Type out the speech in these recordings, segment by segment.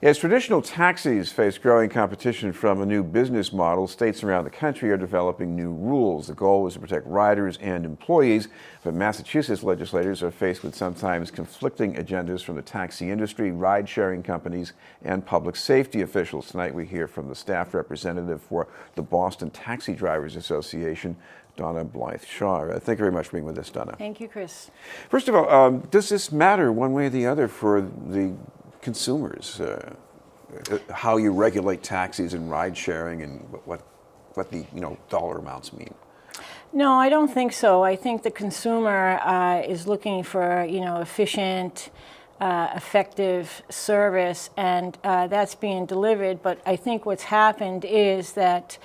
As traditional taxis face growing competition from a new business model, states around the country are developing new rules. The goal is to protect riders and employees, but Massachusetts legislators are faced with sometimes conflicting agendas from the taxi industry, ride-sharing companies, and public safety officials. Tonight we hear from the staff representative for the Boston Taxi Drivers Association, Donna Blythe-Shaw. Thank you very much for being with us, Donna. Thank you, Chris. First of all, does this matter one way or the other for the consumers, how you regulate taxis and ride sharing, and what the dollar amounts mean? No, I don't think so. I think the consumer is looking for efficient, effective service, and that's being delivered. But I think what's happened is that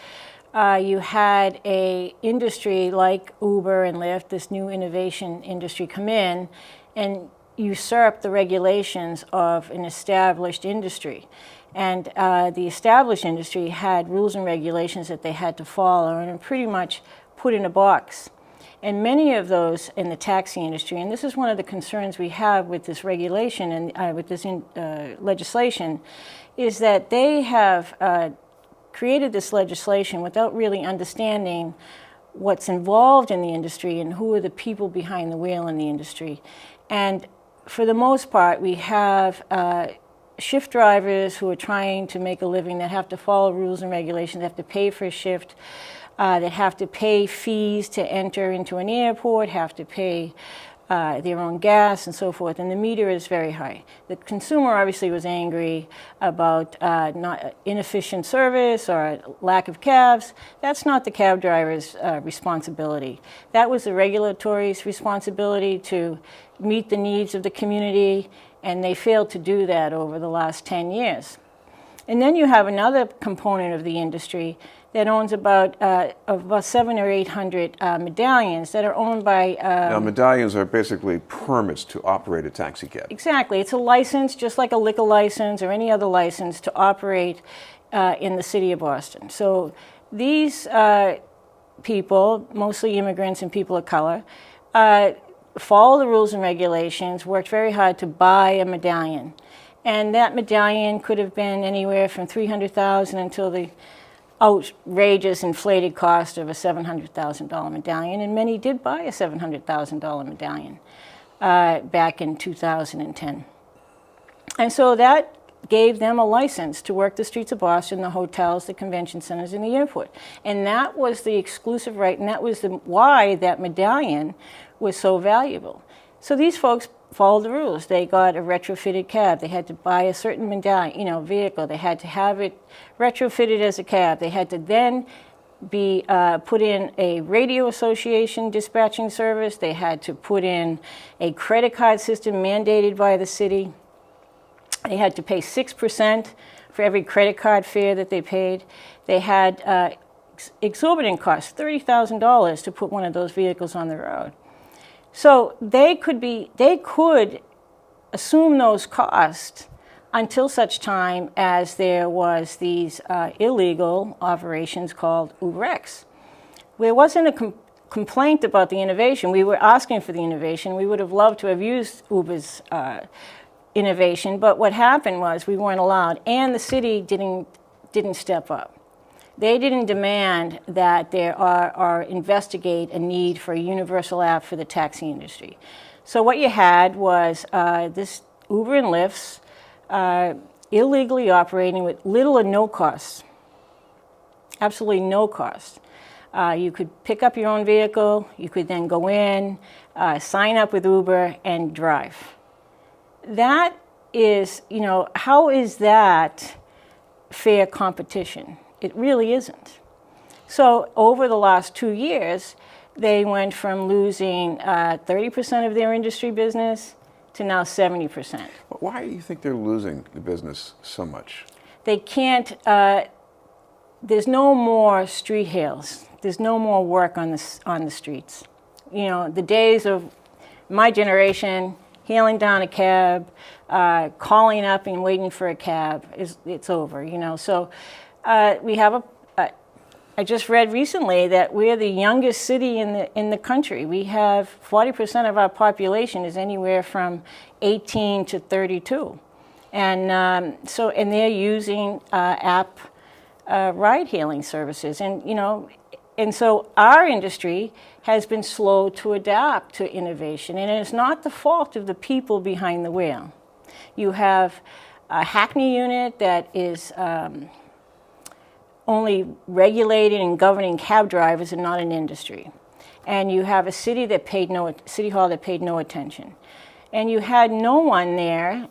you had a industry like Uber and Lyft, this new innovation industry, come in and usurp the regulations of an established industry. And the established industry had rules and regulations that they had to follow and are pretty much put in a box. And many of those in the taxi industry, and this is one of the concerns we have with this regulation and with this legislation, is that they have created this legislation without really understanding what's involved in the industry and who are the people behind the wheel in the industry. And for the most part, we have shift drivers who are trying to make a living that have to follow rules and regulations, have to pay for a shift, that have to pay fees to enter into an airport, have to pay their own gas and so forth, and the meter is very high. The consumer obviously was angry about not inefficient service or lack of cabs. That's not the cab driver's responsibility. That was the regulatory's responsibility to meet the needs of the community, and they failed to do that over the last 10 years. And then you have another component of the industry that owns about 700 or 800 medallions that are owned by... now, medallions are basically permits to operate a taxi cab. Exactly. It's a license, just like a liquor license or any other license, to operate in the city of Boston. So these people, mostly immigrants and people of color, follow the rules and regulations, worked very hard to buy a medallion. And that medallion could have been anywhere from $300,000 until the outrageous inflated cost of a $700,000 medallion, and many did buy a $700,000 medallion back in 2010. And so that gave them a license to work the streets of Boston, the hotels, the convention centers, and the airport. And that was the exclusive right, and that was why that medallion was so valuable. So these folks followed the rules. They got a retrofitted cab. They had to buy a certain medallion, vehicle. They had to have it retrofitted as a cab. They had to then be put in a radio association dispatching service. They had to put in a credit card system mandated by the city. They had to pay 6% for every credit card fare that they paid. They had exorbitant costs, $30,000 to put one of those vehicles on the road. So they could assume those costs until such time as there was these illegal operations called UberX. There wasn't a complaint about the innovation. We were asking for the innovation. We would have loved to have used Uber's innovation, but what happened was we weren't allowed, and the city didn't step up. They didn't demand that there or investigate a need for a universal app for the taxi industry. So what you had was this Uber and Lyft's illegally operating with little or no costs, absolutely no cost. You could pick up your own vehicle, you could then go in, sign up with Uber, and drive. That is, how is that fair competition? It really isn't. So over the last 2 years, they went from losing 30% of their industry business to now 70%. Why do you think they're losing the business so much? They can't, there's no more street hails. There's no more work on the streets. The days of my generation, hailing down a cab, calling up and waiting for a cab, it's over, So we have I just read recently that we're the youngest city in the country. We have 40% of our population is anywhere from 18 to 32. And and they're using app ride-hailing services, and so our industry has been slow to adapt to innovation, and it's not the fault of the people behind the wheel. You have a Hackney unit that is only regulating and governing cab drivers and not an industry. And you have a city hall that paid no attention. And you had no one there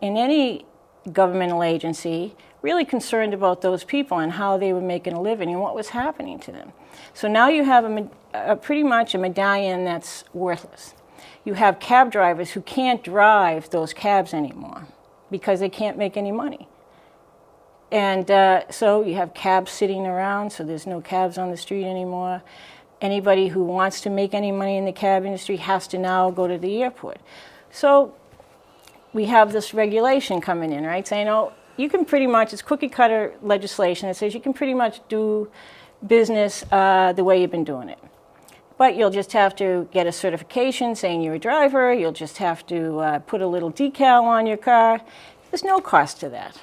in any governmental agency really concerned about those people and how they were making a living and what was happening to them. So now you have pretty much a medallion that's worthless. You have cab drivers who can't drive those cabs anymore because they can't make any money. And so you have cabs sitting around, so there's no cabs on the street anymore. Anybody who wants to make any money in the cab industry has to now go to the airport. So we have this regulation coming in, right, saying, oh, you can pretty much, it's cookie cutter legislation that says you can pretty much do business the way you've been doing it. But you'll just have to get a certification saying you're a driver. You'll just have to put a little decal on your car. There's no cost to that.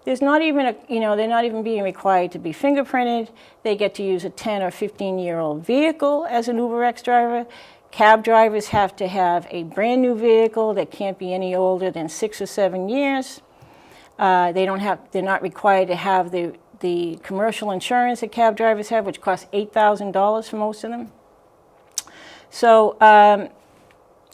There's not even they're not even being required to be fingerprinted. They get to use a 10 or 15-year-old vehicle as an UberX driver. Cab drivers have to have a brand new vehicle that can't be any older than 6 or 7 years. They're not required to have the commercial insurance that cab drivers have, which costs $8,000 for most of them. So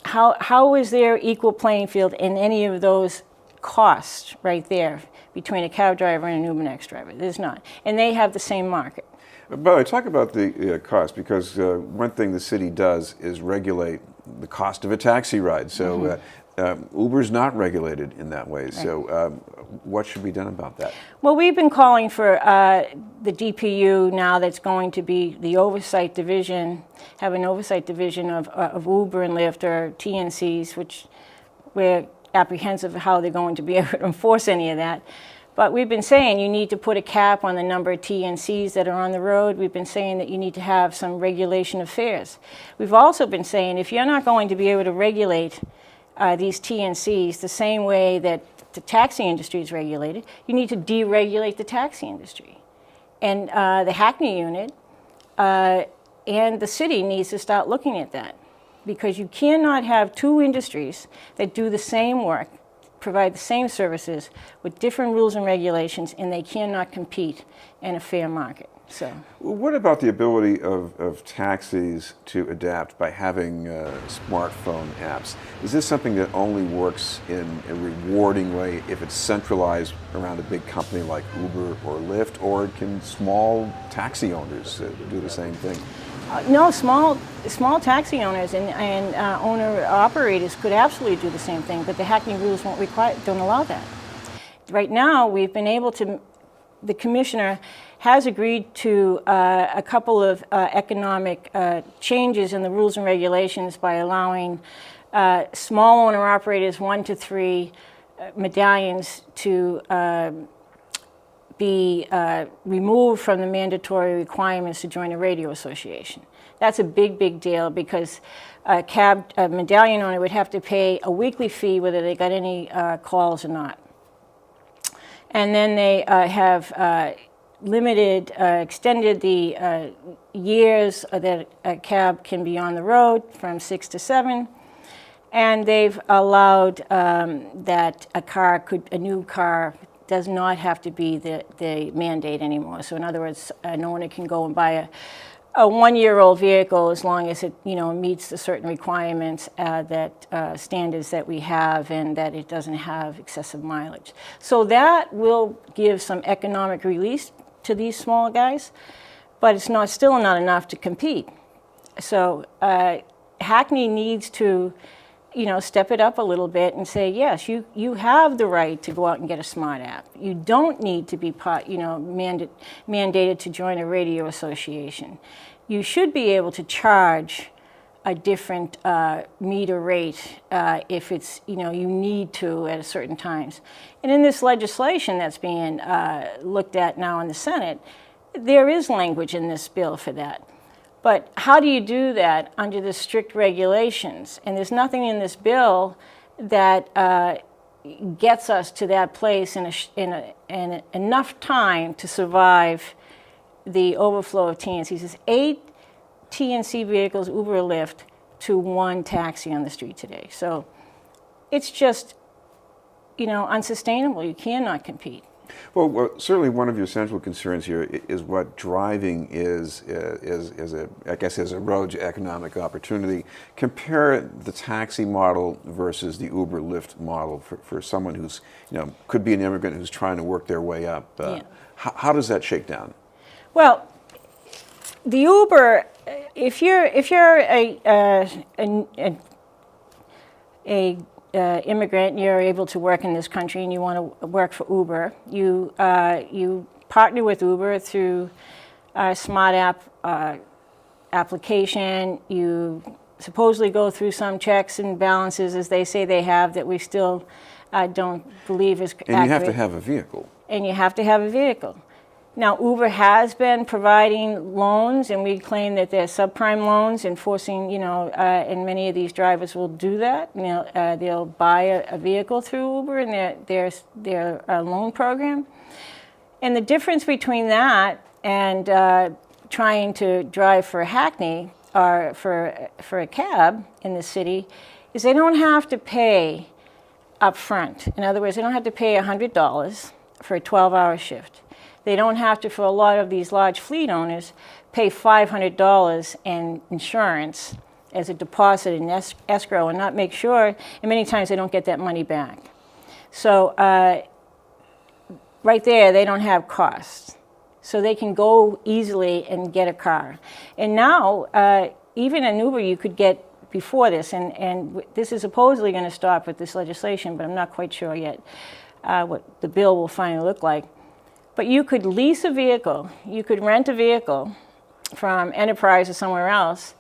how is there equal playing field in any of those costs right there between a cab driver and an UberX driver? There's not. And they have the same market. By the way, talk about the cost, because one thing the city does is regulate the cost of a taxi ride. So Uber's not regulated in that way. Right. So what should be done about that? Well, we've been calling for the DPU now that's going to be the oversight division, have an oversight division of Uber and Lyft, or TNCs, which we're apprehensive of how they're going to be able to enforce any of that. But we've been saying you need to put a cap on the number of TNCs that are on the road. We've been saying that you need to have some regulation of fares. We've also been saying if you're not going to be able to regulate these TNCs the same way that the taxi industry is regulated, you need to deregulate the taxi industry. And the Hackney unit and the city needs to start looking at that, because you cannot have two industries that do the same work, provide the same services with different rules and regulations, and they cannot compete in a fair market. So, what about the ability of taxis to adapt by having smartphone apps? Is this something that only works in a rewarding way if it's centralized around a big company like Uber or Lyft, or can small taxi owners do the same thing? No, small taxi owners and owner-operators could absolutely do the same thing, but the Hackney rules don't allow that. Right now, we've been able to, the commissioner has agreed to a couple of economic changes in the rules and regulations by allowing small owner-operators 1 to 3 medallions to be removed from the mandatory requirements to join a radio association. That's a big, big deal, because a medallion owner would have to pay a weekly fee whether they got any calls or not. And then they have extended the years that a cab can be on the road from 6 to 7. And they've allowed that a new car does not have to be the mandate anymore. So in other words, an owner can go and buy a 1-year-old vehicle as long as it meets the certain requirements, standards that we have, and that it doesn't have excessive mileage. So that will give some economic release to these small guys, but it's still not enough to compete. So Hackney needs to step it up a little bit and say, yes, you have the right to go out and get a smart app. You don't need to be mandated to join a radio association. You should be able to charge a different meter rate if it's, you need to at certain times. And in this legislation that's being looked at now in the Senate, there is language in this bill for that. But how do you do that under the strict regulations? And there's nothing in this bill that gets us to that place in enough time to survive the overflow of TNCs. There's 8 TNC vehicles, Uber or Lyft, to 1 taxi on the street today. So it's just, unsustainable. You cannot compete. Well, certainly one of your central concerns here is what driving is a road to economic opportunity. Compare the taxi model versus the Uber Lyft model for someone who's, could be an immigrant who's trying to work their way up. How does that shake down? Well, the Uber, if you're a immigrant, you're able to work in this country and you want to work for Uber, you partner with Uber through a smart app application. You supposedly go through some checks and balances, as they say they have, that we still don't believe is accurate. And you have to have a vehicle. And you have to have a vehicle. Now, Uber has been providing loans, and we claim that they're subprime loans, and forcing, and many of these drivers will do that. They'll buy a vehicle through Uber and their loan program. And the difference between that and trying to drive for a hackney or for a cab in the city is they don't have to pay up front. In other words, they don't have to pay $100 for a 12-hour shift. They don't have to, for a lot of these large fleet owners, pay $500 in insurance as a deposit in escrow and not make sure, and many times they don't get that money back. So right there, they don't have costs. So they can go easily and get a car. And now, even an Uber you could get before this, and this is supposedly going to stop with this legislation, but I'm not quite sure yet what the bill will finally look like. But you could lease a vehicle, you could rent a vehicle from Enterprise or somewhere else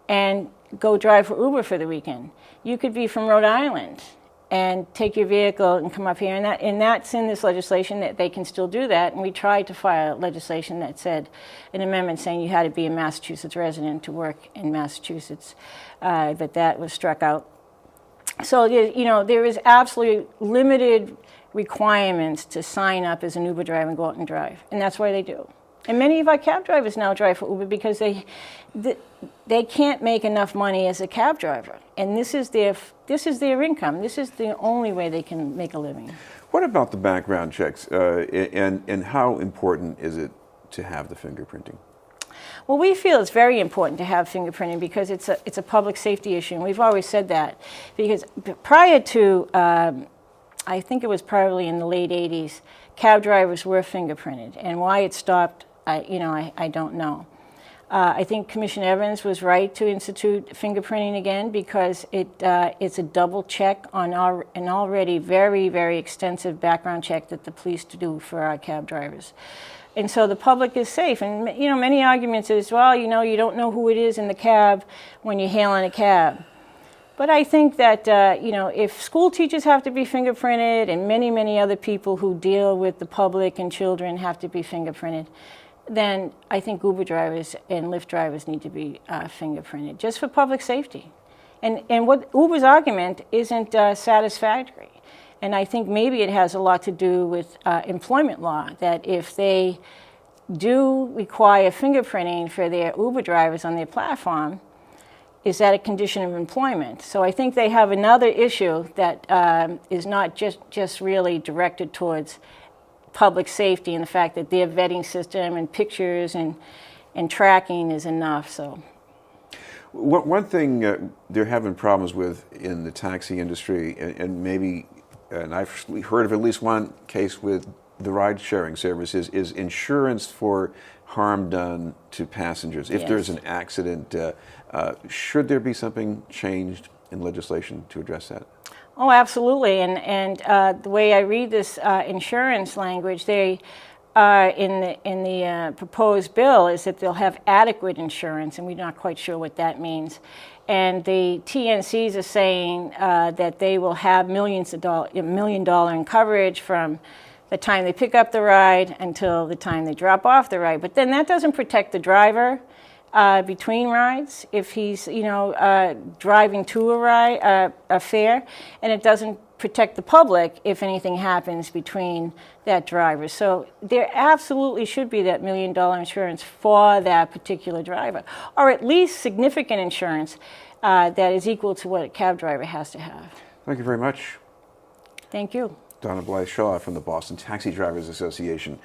and go drive for Uber for the weekend. You could be from Rhode Island and take your vehicle and come up here, and that's in this legislation that they can still do that. And we tried to file legislation that said, an amendment saying you had to be a Massachusetts resident to work in Massachusetts, but that was struck out. So, there is absolutely limited requirements to sign up as an Uber driver and go out and drive, and that's why they do. And many of our cab drivers now drive for Uber because they can't make enough money as a cab driver, and this is their income. This is the only way they can make a living. What about the background checks, and how important is it to have the fingerprinting? Well, we feel it's very important to have fingerprinting because it's a public safety issue, and we've always said that. Because prior to I think it was probably in the late 80s, cab drivers were fingerprinted, and why it stopped, I don't know. I think Commissioner Evans was right to institute fingerprinting again because it's a double check on an already very, very extensive background check that the police do for our cab drivers. And so the public is safe. And, many arguments is, well, you don't know who it is in the cab when you're hailing a cab. But I think that, if school teachers have to be fingerprinted and many, many other people who deal with the public and children have to be fingerprinted, then I think Uber drivers and Lyft drivers need to be fingerprinted, just for public safety. And what Uber's argument isn't satisfactory. And I think maybe it has a lot to do with employment law, that if they do require fingerprinting for their Uber drivers on their platform, is that a condition of employment? So I think they have another issue that is not just really directed towards public safety and the fact that their vetting system and pictures and tracking is enough. So, one thing they're having problems with in the taxi industry, and I've heard of at least one case with the ride-sharing services, is insurance for harm done to passengers. If there's an accident, should there be something changed in legislation to address that? Oh, absolutely. And the way I read this insurance language, they in the proposed bill is that they'll have adequate insurance, and we're not quite sure what that means. And the TNCs are saying that they will have $1 million in coverage from the time they pick up the ride until the time they drop off the ride. But then that doesn't protect the driver between rides if he's driving to a fare, and it doesn't protect the public if anything happens between that driver. So there absolutely should be that $1 million insurance for that particular driver, or at least significant insurance that is equal to what a cab driver has to have. Thank you very much. Thank you. Donna Blythe-Shaw from the Boston Taxi Drivers Association.